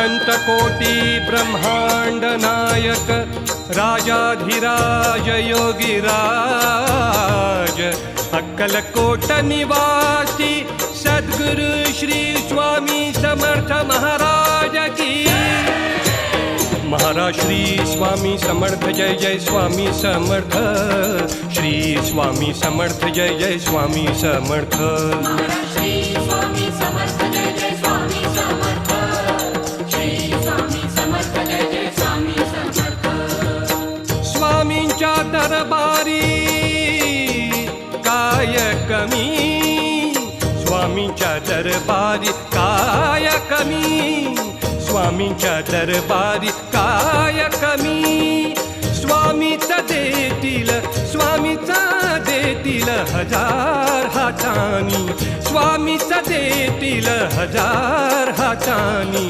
अनंत कोटी ब्रह्मांड नायक राजाधिराज योगीराज अक्कलकोट निवासी सद्गुरु श्री स्वामी समर्थ महाराज की। महाराज श्री स्वामी समर्थ जय जय स्वामी समर्थ। श्री स्वामी समर्थ जय जय स्वामी समर्थ। महाराज श्री स्वामी समर्थ जय जय स्वामी समर्थ। श्री स्वामी समर्थ जय जय स्वामी समर्थ। स्वामींच्या दरबारी काय कमी, स्वामींच्या दरबारी काय कमी, स्वामींच्या दरबारी काय कमी। स्वामीच देतील, स्वामीच देतील हजार हातानी, स्वामीच देतील हजार हातानी।